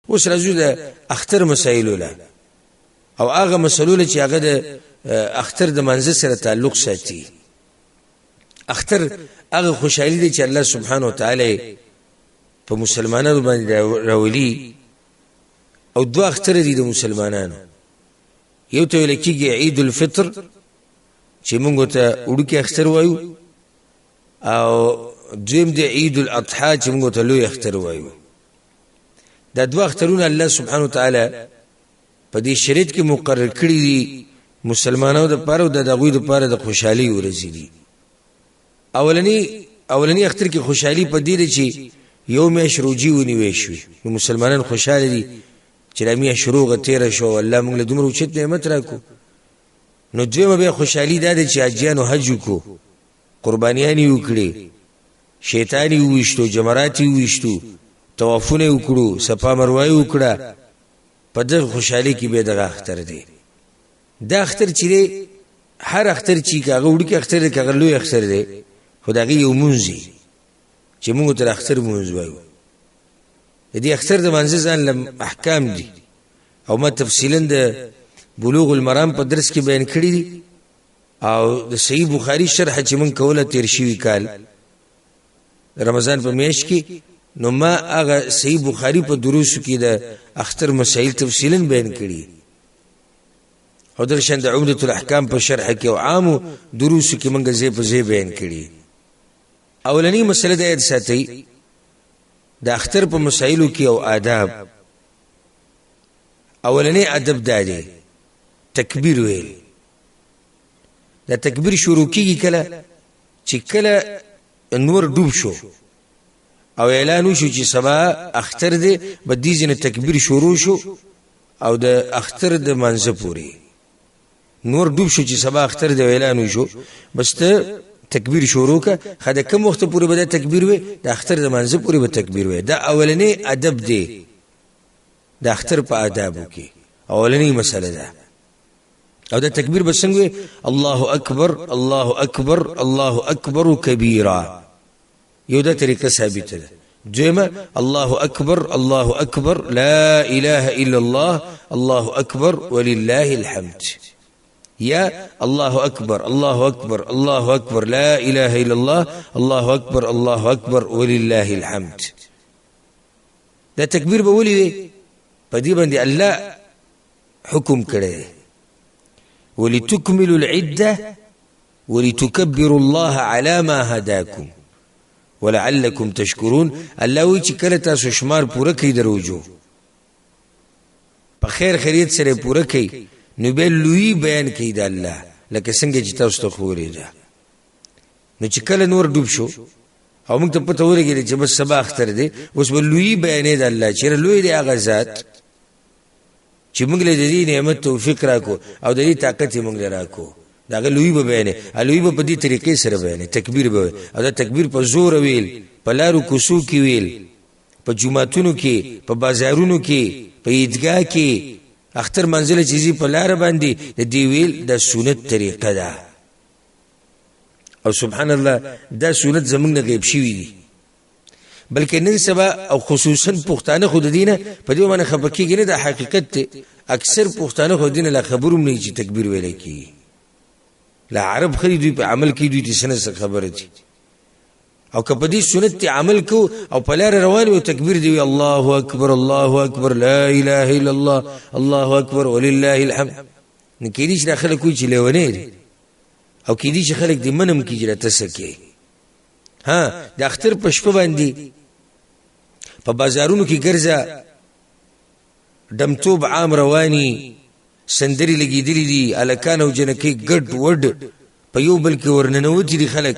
اوس راځو د اختر مسایلو له او هغه مسلو له چې هغه د اختر د منځ سره تعلق ساتي. اختر هغه خوشحالي دی چې الله سبحانه وتعالى په مسلمانانو باندې راولي او دوه اختر دي د مسلمانانو. یو ته ویل کېږي عید الفطر چې موږ ته وړوکی اختر وایو او دویم د عید الاضحى چې موږ ته لوی اختر وایو. دا دوه اخترونه الله سبحانه وتعالى په دې شریعت کې مقرر کړی دي مسلمانانو د پاره او د دغوی د پاره د خوشحالي ورځې دي. اولنی اختر کې خوشحالي په دې ده چې یو میاشت روجي ونیوي شوي نو مسلمانان خوشاله دي چې دا میاشت شروع تېره شو الله موږ له دومره اوچت نعمت راکړو. نو دویمه بیا خوشحالي دا ده چې حاجیانو حج وکړو قربانیان یې وکړې شیطان یې وویشتو جمرات یې وویشتو طوافونه وکړو صفا مروه یې وکړه. په دغه خوشحالي کې بیا دغه اختر دی. دا اختر چې دی هر اختر چې که هغه وړوکی اختر دی که هغه لوی اختر دی خو د هغې یو مونځ دی چې موږ تر اختر مونځ وایو. د دې اختر د منځه ځان له احکام دي او ما تفصیلا د بلوغ المرام په درس کې بیان کړي دي او د صحیح بخاري شرح چې موږ کوله تیر شوي کال رمضان په میاشت کې نو ما هغه صحیح بخاري په دروسو کې د اختر مسائل تفصیلا بیان کړي او درشان د عمدة الاحکام په شرح کې او عامو دروسو کې موږ ځای په ځای بیان کړي. اولنی مسله د یاد ساتئ د اختر په مسایلو کې او آداب. اولنی ادب دا دی تکبیر ویل. دا تکبیر شروع کیږي کله چې کله نور ډوب شو او اعلان وشو چې سبا اختر دی به دې ځینې تکبیر شروع شو او د اختر د منځه پورې نور ډوب شو چې سبا اختر دی اعلان وشو بس ته تکبیر شروع که خدا کم وخت پورې به د تکبیر وي د اختر د منځه پورې به تکبیر وي. دا اولنی ادب دی د اختر په آدابو کې اولنی مسله ده. او دا تکبیر به څنګه وي الله اکبر الله اکبر الله اکبر کبیرا یو دا طریقه ثابته ده. دویمه الله اکبر الله اکبر لا اله الا الله الله اکبر ولله الحمد یا الله اکبر الله اکبر الله اکبر لا اله الا الله الله اکبر الله اکبر ولله الحمد. دا تکبیر به ولي په دې باندې الله حکم کړی ولتكملوا العده ولتكبروا الله على ما هداكم ولعلكم تشكرون. الله وی چې کله تاسو شمار پوره کړئ دروجو په خیر خیریت سره پوره کړئ نو به لوی بیان کړئ د الله لکه څنګه چې تاسو ته خوري ده. نو چې کله نور ډوب شو او موږ ته پته ولګېده چې بس سبا اختر دی اوس به لوی بیانې د الله چې لوی دی هغه ذات چې موږ له دې نعمت توفیق راکو او د دې طاقت موږ له راکو دا لوی به بیانې لوی به په دې طریقې سره بیانې تکبیر به او دا تکبیر په زور ویل په لارو کوڅو کې ویل په جمعتونو کې په بازارونو کې په عیدګاه کې اختر منزل چیزی په لار باندې د دې ویل د سنت طریقه ده. او سبحان الله دا سنت زمونږ نه غیب شوی دي بلکې نن سبا او خصوصا پښتانه خود دینه په دې باندې خبر کېږي نه د حقیقت ته اکثر پښتانه خود دینه لا خبروم نه چې تکبیر ویل کی لا عرب خریدوی په عمل کې دوی څه خبره دي او کپدی سنت عمل کو او پلار روان او تکبیر دی الله اکبر الله اکبر لا اله الا الله الله اکبر ولله الحمد. نکېدی چې داخله کوی چې لونه او کېدی چې خلک دې منم کې جره تسکه ها د اختر په شپه باندې په بازارونو کې ګرځا دمتوب عام رواني سندري لګېدلې دي الکان او جنکې ګډ وډ په یو بل کې ورننوتی دي خلک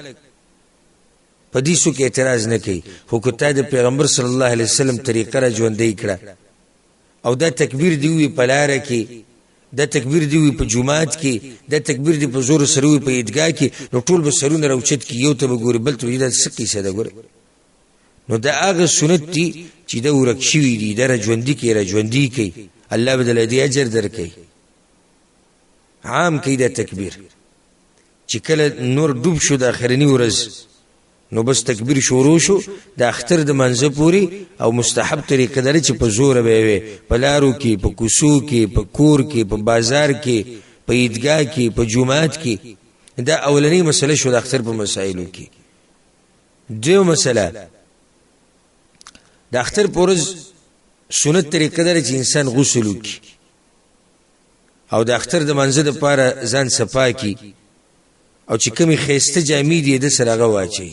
په دې سو کې اعتراض نه کوي خو کته د پیغمبر صلی الله علیه وسلم طریقه را ژوندۍ کړه او دا تکبیر دی وی په لار کې دا تکبیر دی وی په جمعات کې دا تکبیر دی په زور سره وی په عیدګاه کې نو ټول به سرونه راوچت کې یو ته وګوري بل ته دا سقي څه ده ګوره نو دا هغه سنت دي چې دا ورک شوی دي دا ژوندۍ کې را ژوندۍ کوي الله بدل دې اجر درکړي عام کې دا تکبیر چې کله نور ډوب شو د اخرنی ورځ نو بس تکبیر شروع شو د اختر د منځ پوری او مستحب طریقه ده چې په زور به وي په لارو کې په کوڅو کې په کور کې په بازار کې په عیدګاه کې په جمعات کې دا اولنی مسله شو د اختر په مسایلو کې دیو مسله د اختر پورز سنت طریقه ده چې انسان غسل وکړي او د اختر د منځ لپاره ځان صفا کړي او چې کومي خيسته جامې دي د سره هغه واچي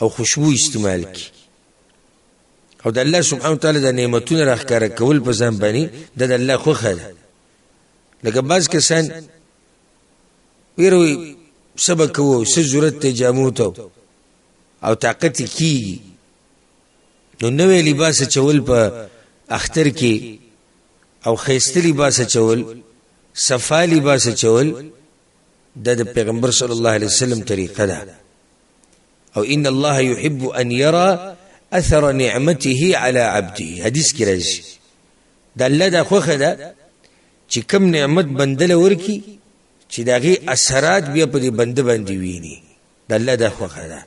او خوشبو استعمال کړي او د الله سبحانه وتعالى د نعمتونو راخکاره کول په ځان باندې د الله خوخه ده لکه بعض کسان ویروي سبق وو څه ضرورت ته جامو ته او طاقت کیږي نو نوې لباس چول په اختر کې او خيسته لباس چول صفا لباس چول د پیغمبر صلی الله علیه وسلم طریقه ده او ان الله يحب ان يرى اثر نعمته على عبده حدیث کې راځي د الله د خوخه ده چې کوم نعمت بندله ورکی چې داغي اثرات بیا په دې بند باندې ویني د الله د خوخه ده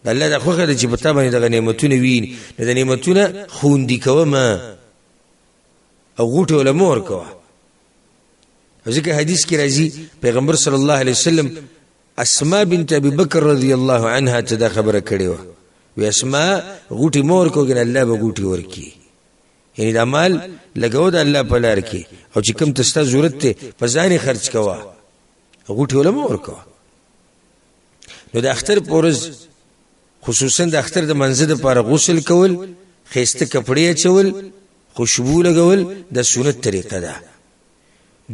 د الله د خوخه ده چې په تا باندې د نعمتونو ویني د نعمتونو خوندې کوما او غوټه ولا مور کوه ځکه حدیث کې راځي پیغمبر صلی الله علیه وسلم اسماء بنت ابي بکر رضی الله عنها ته دا خبره کړې و وی اسماء غوټي مور کوګن الله به غوټي ورکی یعنی د مال لګاو د الله په لار کې او چې کوم تاسو ضرورت ته په ځان خرج کوا غوټي ولا مور کوه نو د اختر پورز خصوصا د اختر د منځ لپاره غسل کول خيسته کپڑے چول خوشبو لګول د سنت طریقه ده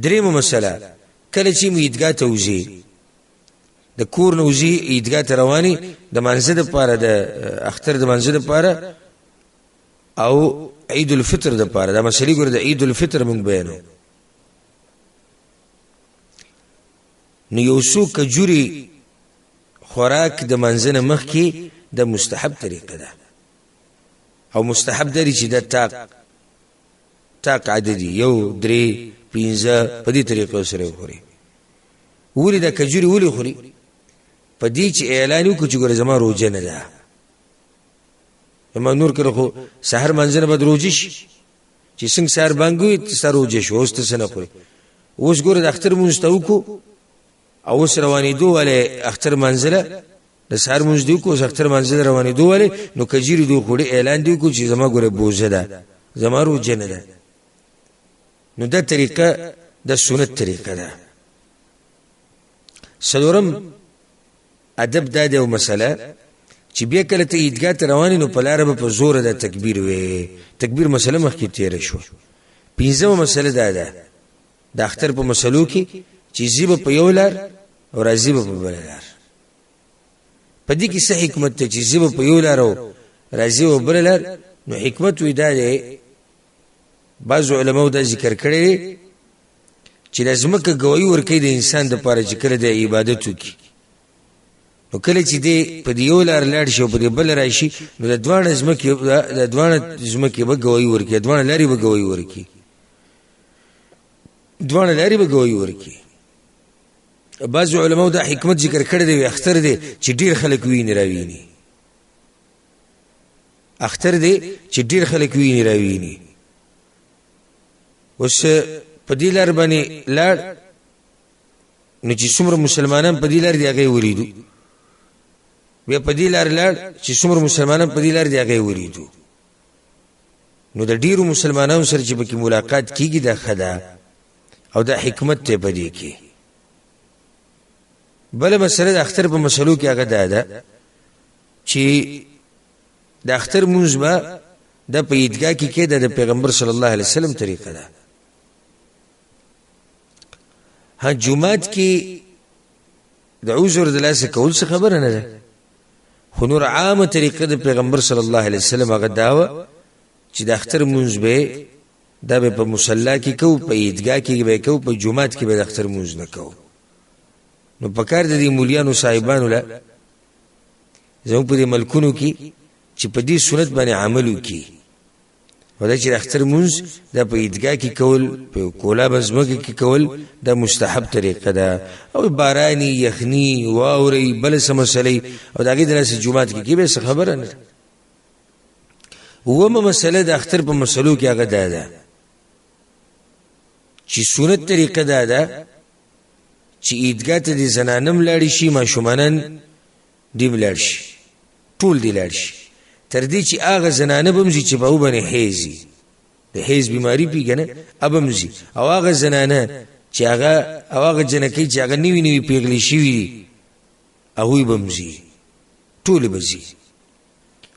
دریم مسله کله چې عیدګاه ته وځي د کور نه وځي عیدګاه ته رواني د منځ لپاره د اختر د منځ لپاره او عید الفطر لپاره دا مسلې ګور د عید الفطر موږ بیانو نو یو څو کجوري خوراک د منځ نه مخ کې د مستحب طریقه ده او مستحب دی چې د تاق عددي یو درې پینځه په دې طریقو سره خوري ولې د کجوري ولې خوري په دې چې اعلان وکړي چې ګوره زما روزه نه ده اما نور کړه خو سحر منځنه بد روزي شي چې څنګه سحر باندې سر روزه شو اوس ته نه خوري اوس ګوره د اختر مونږ کو او اوس روانې دوه اختر منځله د سحر مونږ دی کو اختر منځله روانې دوه نو کجوري دوه خوري اعلان دی کو چې زما ګوره بوزه ده زما روزه نه ده نو دا طریقه د سنت طریقه ده سلورم ادب دا دی او مسله چې بیا کله ته عیدګاه ته روانې نو په لاره به په زور د تکبیر وي تکبیر مسله مخکې تیر شو پنځمه مسله دا ده د اختر په مسلو کې چې زیبه په یو لار او راځي په بل لار په دې کې څه حکمت ته چې زیبه په یو لار او راځي په بل لار نو حکمت وې دا دی بعض علماء دا ذکر کړي چې لازمه کې گواہی ورکړي د انسان د پاره چې کله د عبادت وکړي نو کله چې دې په یو لار لاړ شي او په بل راشي نو د دوه زمکه به گواہی ورکړي دوه لاري به گواہی ورکړي دوه لاري به گواہی ورکړي بعض علماء دا حکمت ذکر کړي دی اختر دی چې ډیر خلک ویني راویني اختر دی چې ډیر خلک ویني راویني وس په دې لار باندې لار نو چې څومره مسلمانان په دې لار دی هغه وریدو بیا په دې لار چې څومره مسلمانان په دې لار دی هغه وریدو نو د ډیرو مسلمانانو سره چې به ملاقات کیږي د خدا او د حکمت ته پدې کې بل مسله د اختر په مسلو کې هغه ده چې د اختر منځبه د په عیدګاه کې د پیغمبر صلی الله علیه وسلم طریقه ده ها جمعات کې د عذر د لاس کول څه خبره نه ده خو نور عامه طریقه د پیغمبر صلی الله علیه وسلم هغه داوه چې د اختر منځ به دا په مصلا کې کو په عیدګاه کې به کو په جمعات کې به د اختر منځ نه کو نو پکار د دې مولیانو صاحبانو له زموږ په ملکونو کې چې په دې سنت باندې عمل وکړي او دا چې اختر مونږ دا په عیدګاه کې کول په کولا بزمګه کې کول دا مستحب طریقه ده او بارانی یخنی واوري بل څه مسلې او دا کې درسه جمعات کې به څه خبره نه ومه مسله د اختر په مسلو کې هغه ده چې سنت طریقه ده چې عیدګاه ته د زنانم لاړ شي ماشومانن دی لاړ شي ټول دی لاړ شي تر دې چې هغه زنانه بمزي چې په وبنه حیزي د حیز بیماری پیګنه ابمزي او هغه زنانه چې هغه جنکی چې هغه نیوی پیغلی شي او وي بمزي ټول بزي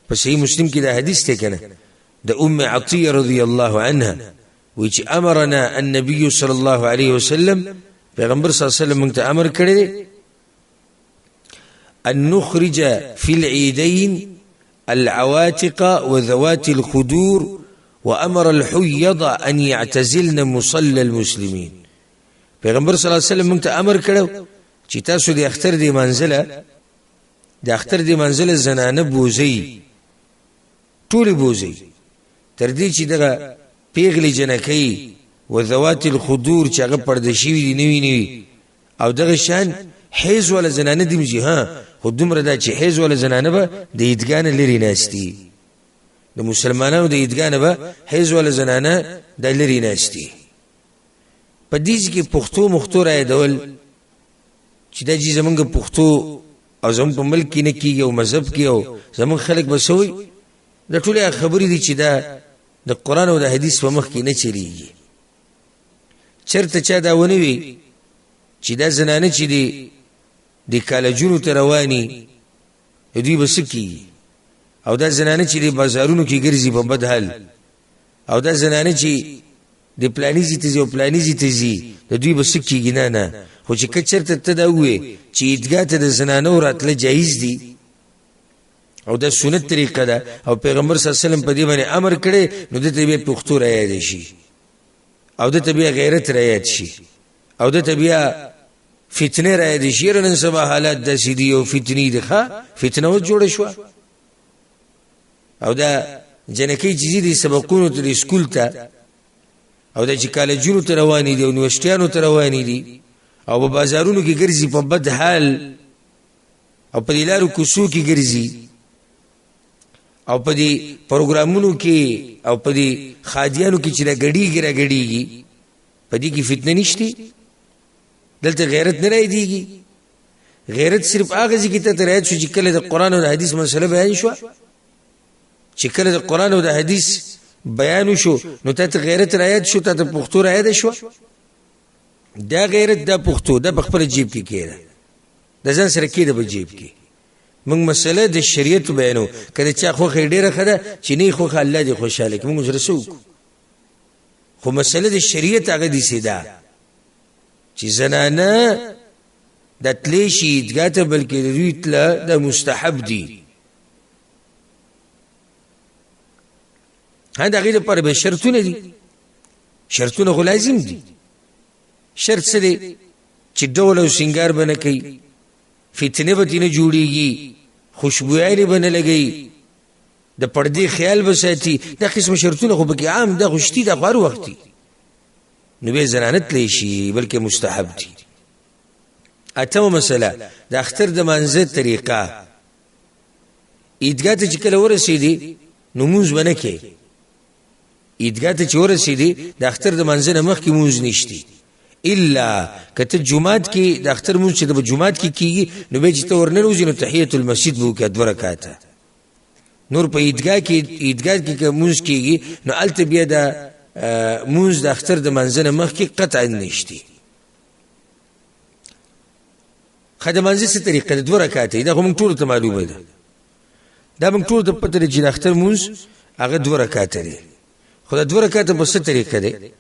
په صحیح مسلم کې دا حدیث ته کنه د عطیه رضی الله عنها وچ امرنا النبي صلى الله عليه وسلم پیغمبر صلی الله علیه وسلم موږ ته امر کړی ان نخرج في العيدين العواتق وذوات الخدور وامر الحيض ان يعتزلن مصلى المسلمين پیغمبر صلی الله علیه وسلم موږ ته امر کړو چې تاسو د اختر دی منزله زنانه بوزي ټول بوزي تر دې چې دغه پیغلی جنکی و ذوات الخدور چې هغه پرده شوي دي نوي او دغه شان حیز ولا زنانه دي مزي ها خو دومره دا چې حیز ولا زنانه به د عیدګاه نه لري ناشتي د مسلمانانو د عیدګاه نه به حیز ولا زنانه د لري ناشتي په دې کې پښتو مختور ایدول چې د جې زمونږ پښتو او زموږ په ملک کې نه کیږي او مذهب کې او زموږ خلک بسوي د ټولې خبرې دي چې دا د قران او د حدیث په مخ کې نه چریږي چرته چا دا ونوي چې دا زنانه چې دي د کالجونو تروانی دوی بسکی او دا زنانه چې د بازارونو کې ګرځي په بد حال او دا زنانه چې د پلانیزي تیزي او پلانیزي تیزي د دوی بسکی نه خو چې کچرته ته دا وې چې عیدګاه ته د زنانو راتله جایز دي او دا سنت طریقه ده او پیغمبر صلی الله علیه وسلم په دې باندې امر کړي نو د ته به پښتو راځي شي او د ته به غیرت راځي شي او د ته به فتنه راځي شي نن سبا حالات د سیدی او فتنی ده فتنه و جوړ شو او دا جنکی چیزی دي سبقونو ته سکول ته او د چې کالجونو ته رواني دي او یونیورسيټانو ته رواني دي او په بازارونو کې ګرځي په بد حال او په لارو کوڅو کې ګرځي او په دې پروګرامونو کې او په دې خادیانو کې چې راګړيږي په دې کې فتنه نشته دلته غیرت نه راځيږي غیرت صرف هغه ځکه ته راځي چې کله د قران او د حدیث مسله بیان شو چې کله د قران او د حدیث بیان شو نو ته غیرت راځي شو ته پښتو راځي شو دا غیرت د پښتو د خپل جیب کې کېده د ځان سره کېده په جیب کې موږ مسله د شریعت بیانو کله چې خو ډیره خده چې نه خو الله دې خوشاله کوي موږ رسو خو مسله د شریعت هغه دي سیده چې زنانه د تلیشي عیدګاه ته بلکې ریتله د مستحب دي هدا غیر پر به شرطونه دي شرطونه خو لازم دي شرط څه دی چې ډول او سنگار بنه کوي فتنه به نه جوړيږي خوشبويي به نه لګي د پردي خیال بساتي دا قسم شرطونه خو به عام د خوشتي د غوړ وختي نو به زنانت لشي بلکې مستحب دي اتمه مسله د اختر د منځه طریقه عیدګاه ته چې کله ورسېدي نماز بنه کوي عیدګاه ته چې ورسېدي د اختر د منځه نه مخکې مونږ نشتی الا کته جمعات کې د اختر مونږ چې د جمعات کې کیږي نو به چې ته ورننوځي نو تحیت المسجد وو کې 2 رکعات نور په عیدګاه کې مونږ کیږي نو الته بیا د مونږ د اختر د منځنه مخ کې قطع نشتی خدای منځ څه طریقه د 2 رکعات دا هم ټول ته معلومه ده دا موږ ټول د پته چې د اختر مونږ هغه 2 رکعات دي خو د 2 رکعات په څه طریقه ده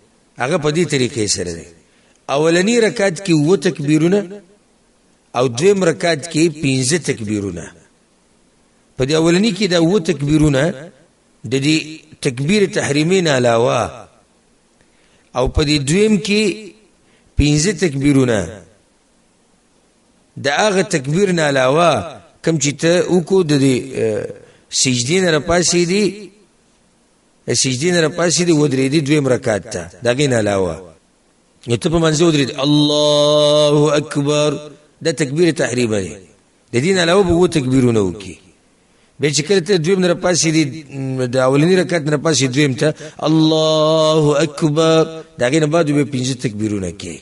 هغه په دې طریقې سره ده اولنی رکعت کې 2 تکبیرونه او دویم رکعت کې 15 تکبیرونه په دې اولنی کې دا 2 تکبیرونه د دې تکبیر تحریمین علاوه او په دې دویم کې 15 تکبیرونه دا هغه تکبیر نه علاوه کوم چې ته وکړو د سجدې نه پاسې دي سجدې نه راپاسېدې ودرېدې دویم رکعت ته د هغې نه علاوه نو ته په منځه ودرېدې الله اکبر دا تکبیر تحریمه دی د دې نه علاوه به اووه تکبیرونه وکړي بیا چې کله ته دویم نه راپاسېدې د اولني رکعت نه راپاسېدې دویم ته الله اکبر د هغې نه بعد بیا پنځه تکبیرونه کوې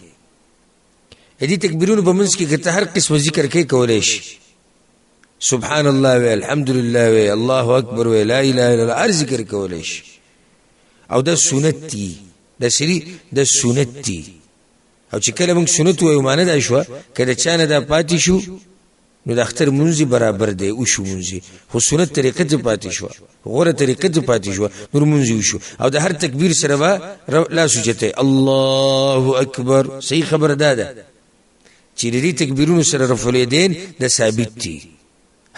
د دې تکبیرونو په منځ کې که ته هر قسمه ذکر کوې کولی شي سبحان الله وی الحمدلله وی الله اکبر وی لا اله الا الله هر ذکر کولی شي او دا سنت دي دا سری دا سنت دي او چې کله موږ سنت وایو معنی دا شوه که د چا نه دا پاتې شو نو د اختر مونځ برابر دی وشو مونځ خو سنت طریقه ته پاتې شوه غوره طریقه ته پاتې شوه نور مونځ وشو او د هر تکبیر سره به لاس اوچتی الله اکبر صحیح خبره دا ده چې د دې تکبیرونو سره رفع الیدین د ثابت دي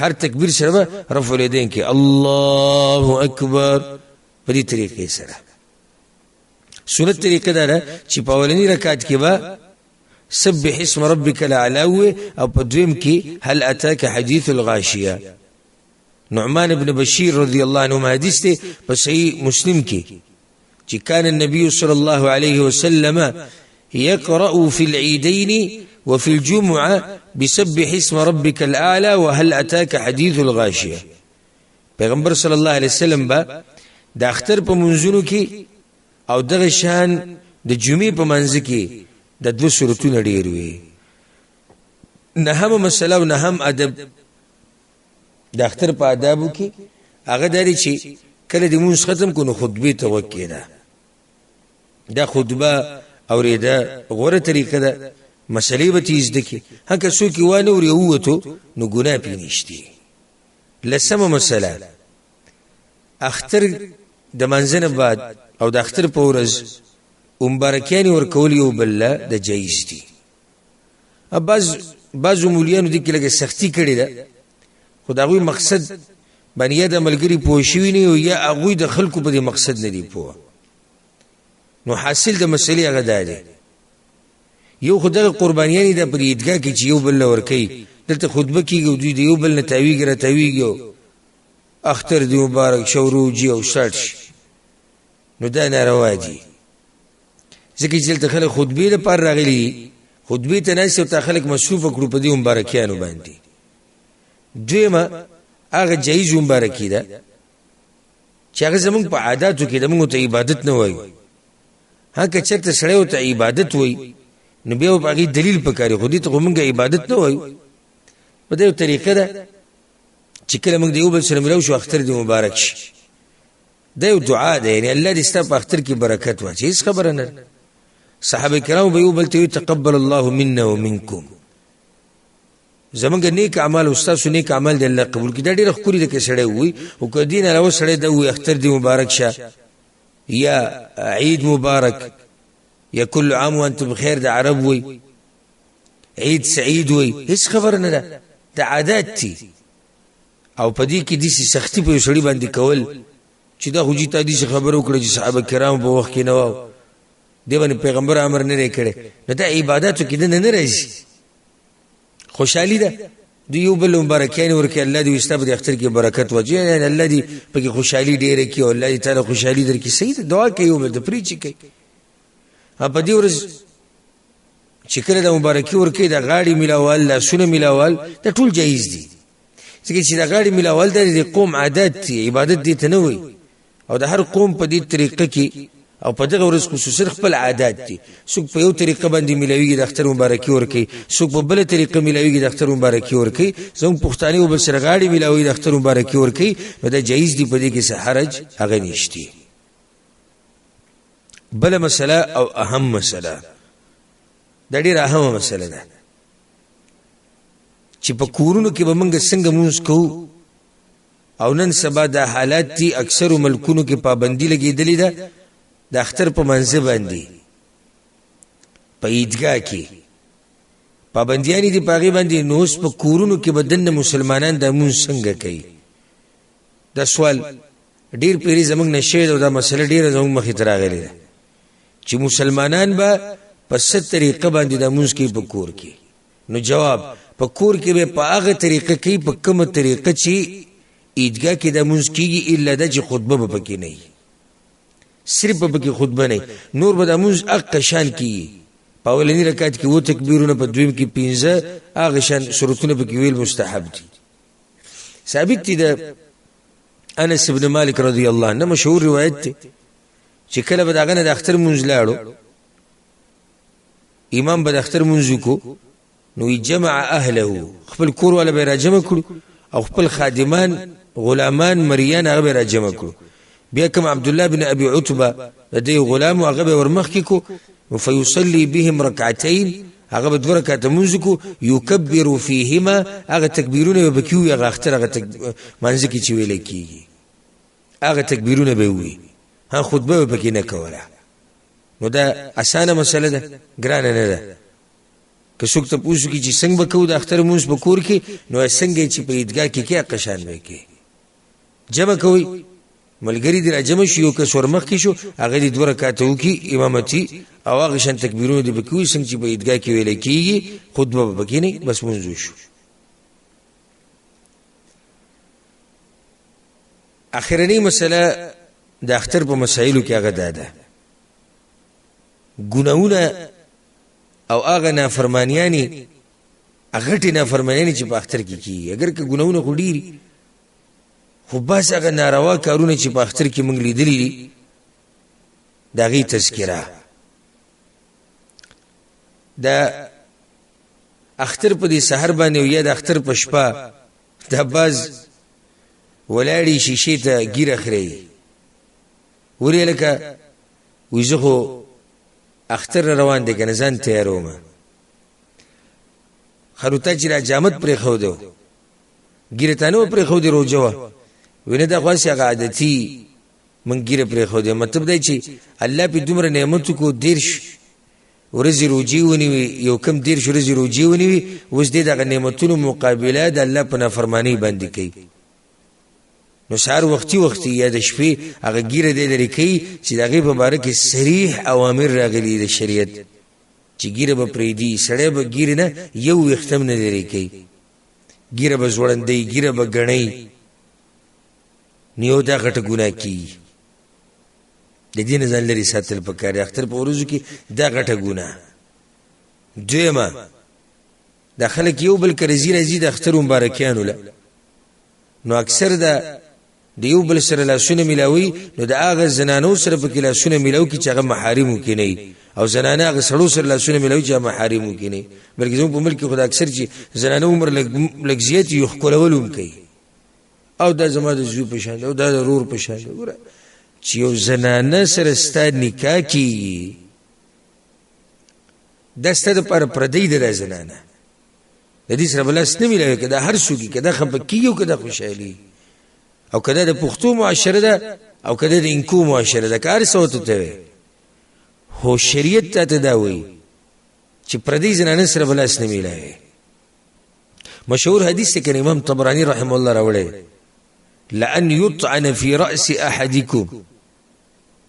هر تکبیر سره به رفع الیدین کې الله اکبر په دې طریقې سره سنت طریقه دا ده چې په اولني رکعت کې به سبح اسم ربك الاعلى او په دویم کې هل اتاك حديث الغاشيه نعمان بن بشیر رضی الله عنه حدیث ته په صحیح مسلم کې چې كان النبي صلى الله عليه وسلم يقرأ في العيدين وفي الجمعة بسبح اسم ربك الأعلى وهل أتاك حديث الغاشية پیغمبر صلی الله علیه وسلم با د اختر په منځونو کې او دغه شان د جمعې په منځ کې د دوه سورتونه ډېر وي نهم مسله او نهم ادب د اختر په آدابو کې هغه داري چې کله د مونځ ختم کو نو خطبه ته وکړه دا خطبه اوریدا غوره طریقه ده مسلې به تیز دکی هکه څوک وانه ور یوته نو ګناه پینشتي لسمه مسله اختر د منځنه بعد او د اختر په ورځ مبارکیان ورکول یو بل د جایز دي بعض مولیانو دي کې لګه سختی کړي ده خدایوي مقصد باندې د ملګری پوښوي نه یا هغه د خلکو په دې مقصد نه دی پوه نو حاصل د مسلې هغه دی یو خدای قربانیانی د پریدګه کې چې یو بل ورکی دلته خطبه کیږي دوی یو بل نه تاویږي اختر دی مبارک شوروجی او شرط نو دا ناروا دي ځکه چې دلته خلک خطبه لپاره راغلي خطبه ته نه څو ته خلک مصروف کړو په دې مبارکیانو باندې دیمه هغه جایز مبارکی ده چې هغه زمونږ په عادتو کې د موږ ته عبادت نه وایي هغه چرته سړیو ته عبادت وایي نو بیا په هغه دلیل پکاري خو دې ته موږ عبادت نه وایو په دې طریقه ده چې کله موږ دیو بل سره ملو شو اختر دې مبارک شي دا یو دعا ده یعنی الله دې ستاسو په اختر کې برکت واچي هیڅ خبره نه صحابه کرام به یو بل ته تقبل الله منا ومنکم زمونږ نیک اعمال او تاسو نیک اعمال دې الله قبول کړي دا ډېر خوري د کې سړی وي او کدی نه راو سړی دا وي اختر دې مبارک شه یا عید مبارک یا کل عام وانتم بخیر د عرب وي عید سعید وي هیڅ خبر نه ده د عادت دي او پدې کې دې سختی په سړی باندې کول چې دا خوږی ته دې خبرو کړې چې صحابه کرام په وخت کې نه و دی باندې پیغمبر امر نه کړي نو دا عبادتو کې نه راځي خوشحالي ده دی یو بل مبارکیان ورکه الله دې واستاب د اختر کې برکت وجه یعنی الله دې پکې خوشحالي ډېره کړي او الله تعالی خوشحالي درکې صحیح دعا کوي او د پریچ کوي په دې ورځ چې کله د مبارکي ورکه د غاړي ملاوال لا سونه ملاوال د ټول جایز دي ځکه چې د غاړي ملاوال د قوم عادت دي عبادت دي ته نه وي او د هر قوم په دې طریقه کې او په دغه ورځ خصوصي خپل عادت دي څوک په یو طریقه باندې ملاويږي د اختر مبارکي ورکي څوک په بل طریقه ملاويږي د اختر مبارکي ورکي زموږ پښتانه وبل سره غاړي ملاوي د اختر مبارکي ورکي نو دا جایز دي په دې کې څه حرج هغه نشته بل مسله او اهم مسله دا ډیره اهمه مسله ده چې په کورونو کې به موږ څنګه مونږ کوو او نن سبا د حالات دي اکثر ملکونو کې پابندي لګېدلې ده د اختر په منځ باندې په عیدګاه کې پابندیانی دي پاغي باندې نوس په کورونو کې بدن مسلمانان د مونږ څنګه کوي دا سوال ډیر پیری زمنګ نشه دا مسله ډیر زمنګ مخې ته راغلي ده چې مسلمانان به په ست طریقه باندې د مونږ کې په کور کې نو جواب په کور کې به په هغه طریقه کې په کومه طریقه چې عیدګاه کې د مونږ کېږي الا د خطبه به پکې نه صرف پکې خطبه نه نور به د مونځ اق شان کی په اولنی رکعت کې و تکبیرونه په دویم کې 15 هغه شان سورتونه پکې ویل مستحب دي ثابت دي د انس ابن مالک رضی الله عنه مشهور روایت دی چې کله به داغه نه د اختر مونږ لاړو امام به د اختر مونږ کو نو جمع اهله خپل کور ولا به راجمع کړو او خپل خادمان غلامان مریان هغه به راجمع کړو بیا کوم عبد الله بن ابي عتبه د دې غلام هغه به ورمخ کو فيصلي بهم ركعتين هغه به 2 رکعات مونږ کو يكبر فيهما هغه تکبیرونه به کیو هغه اختر هغه منځ کې چې ویل کیږي هغه تکبیرونه به وي ها خطبه به کې نه کوله نو دا اسانه مسله ده ګران نه ده که څوک ته پوښتنه کوي چې څنګه وکړو د اختر مونږ په کور کې نو څنګه چې په عیدګاه کې کې قشان وکړي جمع کوي ملګری دی راجمع شو یو کس ورمخ کې شو هغه دې 2 رکعات وکي امامتي او هغه شان تکبیرونه دی بکوي څنګه چې په عیدګاه کې ویل کیږي خطبه بکې نه بس مونږ شو اخرنی مسله د اختر په مسایلو کې هغه ده ګناونه او هغه نافرمانیانی هغه ټی نافرمانیانی چې په اختر کې کیږي اگر که ګناونه خډيري خو بس هغه ناروا کارونه چې په اختر کې مونږ لیدلې دغه تذکرہ دا اختر په دې سحر باندې یا د اختر په شپه د باز ولاړی شیشه ته ګیره خري ورې لکه وځخو اختر روان دي کنه ځان تیاروم خروته چې را جامت پر خو دو ګیره تانو پر خو دی روجو وینه دا خاصه عادتي من ګیره پر خو دی مطلب دی چې الله په دومره نعمت کو دیرش ورزي روجي ونی یو کم دیرش ورزي روجي ونی وس دې د نعمتونو مقابله د الله په نافرمانی باندې کوي نو سار وختي یا د شپې هغه ګیره دې لري کوي چې دغه په باره کې صریح اوامر راغلي د شریعت چې ګیره به پریدي سړی به ګیره نه یو وختم نه لري کوي ګیره به زوړندې ګیره به غړنۍ نیو دا غټ ګناه کی د دین ځان لري ساتل پکاره اختر په ورځو کې دا غټه ګناه دیمه د خلک یو بل کرزی راځي د اختر مبارکیانو له نو اکثر د دیو بل سره لاسونه ملاوي نو د هغه زنانو سره په کې لاسونه ملاوي چې هغه محارم کې نه او زنانه هغه سړو سره لاسونه ملاوي چې محارم کې نه بلکې زموږ په ملک خدا اکثر چې زنانه عمر لګ زیات یو خپلولم کوي او د زما د زو په شان او د رور په شان وره چې یو زنانه سره ستاد نکاح کی دسته پر پردې د زنانه د دې سره بل اسنه ملوي کده هر څوک کده خپکیو کده خوشحالي او کده د پښتو معاشره ده او کده د انکو معاشره ده کار سوت ته هو شریعت ته تداوي چې پردې زنانه سره بل اسنه ملوي مشهور حدیث کې امام طبرانی رحم الله راوړی لأن يطعن في رأس أحدكم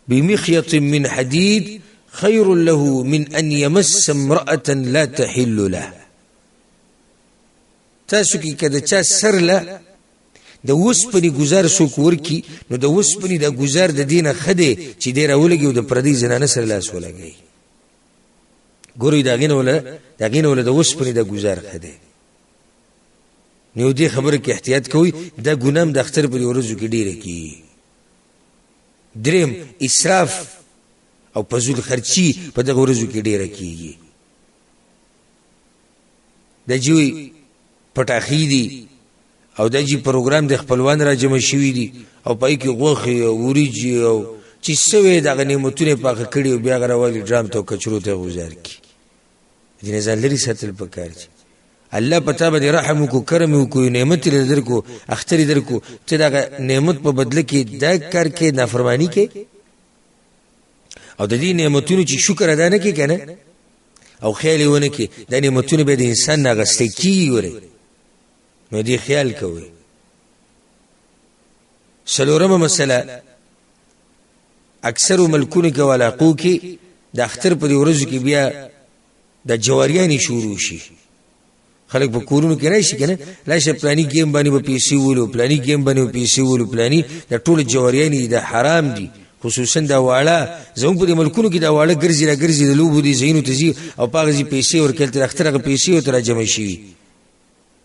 بمخيط من حديد خير له من أن يمس امرأة لا تحل له تاسو کې کده چا سر له د وسپنی گزار سوک ورکی نو د وسپنی د گزار د دینه خده چې ډیر اولګي د پردي زنانه سره لاس ولګي ګوري داګینه ول د وسپنی د گزار خده نو دې خبره کې احتیاط کوي دا ګنام د اختر په ورځو کې ډیره کی دریم اسراف او پزول خرچي په دغه ورځو کې ډیره کیږي د جوی پټاخی دي او د جی پروګرام د خپلوان را جمع شوی دي او پای کې غوخي او وریجی او چې سوي دغه نعمتونه پاکه کړي او بیا غراوالي ډرام ته کچرو ته گزار کی دې ځان لري ساتل پکار الله پتا به رحم کو کرم کو نعمت لري درکو اختر درکو چې دا نعمت په بدله کې دا کار کې نافرمانی کې او د دې نعمتونو چې شکر ادا نه کې کنه او خیال ونه کې د نعمتونو به د انسان ناغسته کیږي نو دې خیال کوي سلورمه مسله اکثر ملکونه کې ولاقو کې د اختر په ورځو کې بیا د جواریانی شروع شي خلک په کورونو کې راشي کنه لاشه پلاني گیم باندې په پیسې ولو پلاني گیم باندې په پیسې ولو پلاني د ټول جواریانی د حرام دي خصوصا دا واړه زموږ په دې ملکونو کې دا واړه ګرځي را ګرځي د لوبو دي ځایونو ته ځي او په هغه ځای پیسې ورکړل تر اختر هغه پیسې ورته راجمع شوي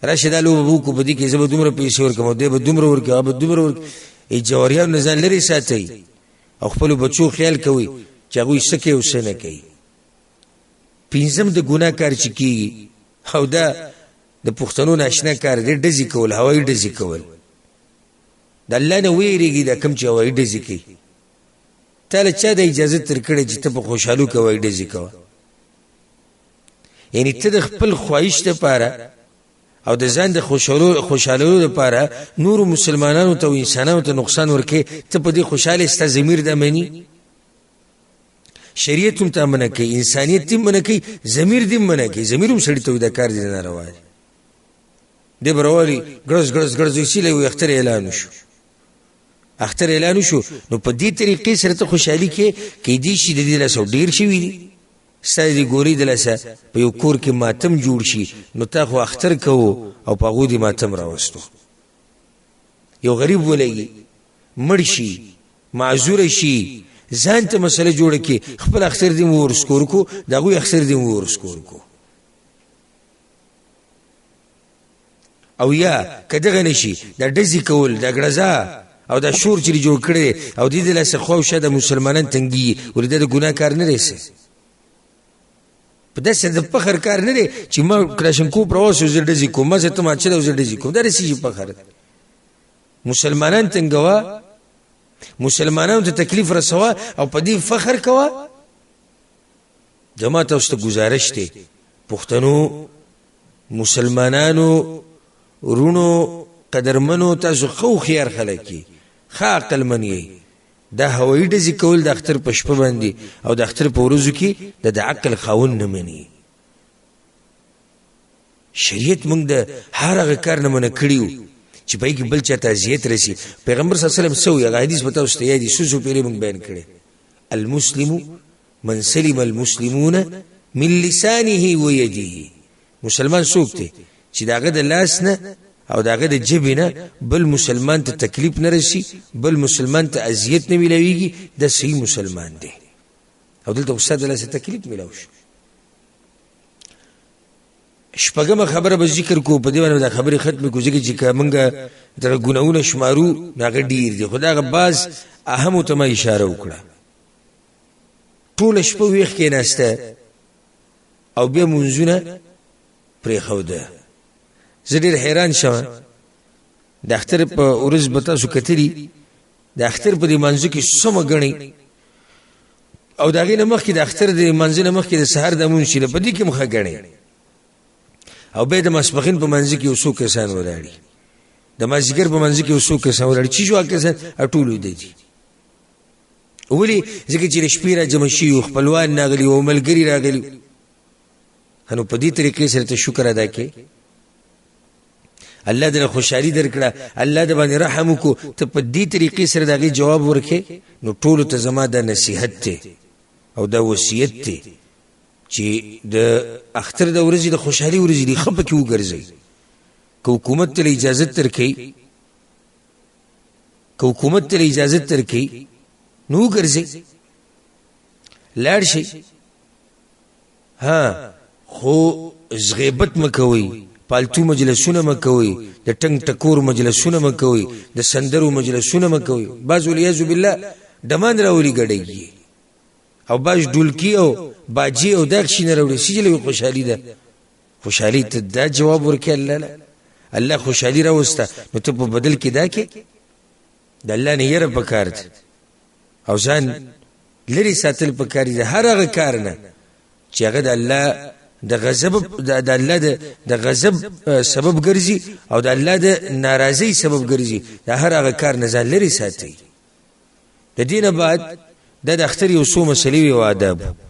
راشه دا لوبه به وکړو په دې کې زه به دومره پیسې ورکړم او دی به دومره ورکړي هغه به دومره ورکړي جواریانو نه ځان لرې ساتئ او خپلو بچو خیال کوئ چې هغوی څه کوي او څه نه کوي پنځم د ګناه کار چې کېږي او دا د پښتنو ناشنا کار دی ډزې کول هوایي ډزې کول د الله نه ویرېږي دا کوم چې هوایي ډزې کوي تا له چا د اجازه تر کړې چې ته په خوشحالو کې هوایي ډزې کوه یعنې ته د خپل خواهش دپاره او د ځان د خوشحالولو لپاره نورو مسلمانانو ته او انسانانو ته نقصان ورکې ته په دې خوشحاله ستا ضمیر دا مني شریعت هم تا منع کوي انسانیت هم منع کوي ضمیر دې هم منع کوي ضمیر هم سړي ته وي دا کار دې ناروا دی دی به راولي ګړز ګړز ګړز وسیله وي اختر اعلان وشو اختر اعلان وشو نو په دې طریقې سره ته خوشحالي کې کیدای شي د دې لاسه ډېر شوي دي ستا د ګورې د لاسه په یو کور کې ماتم جوړ شي نو تا خو اختر کوو او په هغو دې ماتم راوستو یو غریب ولګي مړ شي معذوره شي ځان ته مسله جوړه کړي خپل اختر دې مو ورسکور کو د هغوی اختر دې مو ورسکور کو او یا که دغه نه شي دا ډزې کول دا ګړزا او دا شور چې جوړ کړی او دې د لاسه خوا او شا د مسلمانان تنګي ولې دا د ګناه کار نه دی په داسې د فخر کار نه دی چې ما کلاشنکوف راوسو زه ډزې کوم ما زه تماچه ده او زه ډزې کوم دا رسې فخر مسلمانان تنګوه مسلمانانو ته تکلیف رسوه او په دې فخر کوه جماعت اوس ته گزارش دی پښتنو مسلمانانو ورونو قدرمنو تاسو خو خيار خلک یې ښه عقلمن یې دا هوایي ډزې کول د اختر په شپه باندې او د اختر په ورځو کې د عقل خاوند نه مني شریعت موږ د هر هغه کار نه منع کړي چې پای کې بل چاته اذیت رسي پیغمبر صلی الله علیه وسلم سوی هغه حدیث به تاسو ته یادي سوسو پیری موږ بیان کړي المسلم من سلم المسلمون من لسانه ويده مسلمان څوک دی چې داغه د لاس نه او داغه د جبې نه بل مسلمان ته تکلیف نه رسي بل مسلمان ته اذیت نه ملويږي د صحیح مسلمان دی او دلته استاد له څه تکلیف ملو شو شپږمه خبره به ذکر کو په دې باندې دا خبره ختم کو ځکه چې کومګه در ګناونه شمارو ناګه ډیر دي خدای غباز اهم ته ما اشاره وکړه ټول شپه ویخ کې نهسته او بیا منځونه پرې خوده زه ډېر حیران شوم د اختر په ورځ به تاسو کتلي د اختر په دې منځو کې څومره ګڼي او د هغې نه مخکې د اختر د منځه نه مخکې د سهار د مونځ چې په دې کې مخه ګڼي او بیا د ماسپښین په منځ کې یو څو کسان ولاړي د مازدیګر په منځ کې یو څو کسان ولاړي چې شو کسان ټول ویده دي ولې ځکه چې د شپې را جمع شي او خپلوان راغلي او ملګري راغلي نو په دې طریقې سره ته شکر ادا کړې الله دې خوشحالي درکړه الله دې باندې رحم وکړو ته په دې طریقې سره دغه جواب ورکې نو ټول ته زما د نصيحت ته او د وصیت ته چې د اختر د ورځې د خوشحالي ورځې دی خپه کې وګرځي که حکومت ته اجازه ترکې که حکومت ته اجازه ترکې نو ګرځي لاړ شي ها خو غیبت مکوي پالتو مجلسونه مکوي د ټنګ ټکور مجلسونه مکوي د سندرو مجلسونه مکوي بعض ولیاذ بالله دمان راولي غړېږي او باج ډولکی او باجی او دښ نه راوړي سجلې خوشحالي ده خوشحالي ته دا جواب ورکړي الله خوشحالي راوسته نو ته په بدل کې دا کې د الله نه یره پکار او ځان لري ساتل پکاري د هر هغه کار نه چې هغه د الله د غضب د الله د غضب سبب ګرځي او د الله د ناراضي سبب ګرځي د هر هغه کار نه ځان لري ساتي د دینه بعد د اختر یو څو مسلې او آداب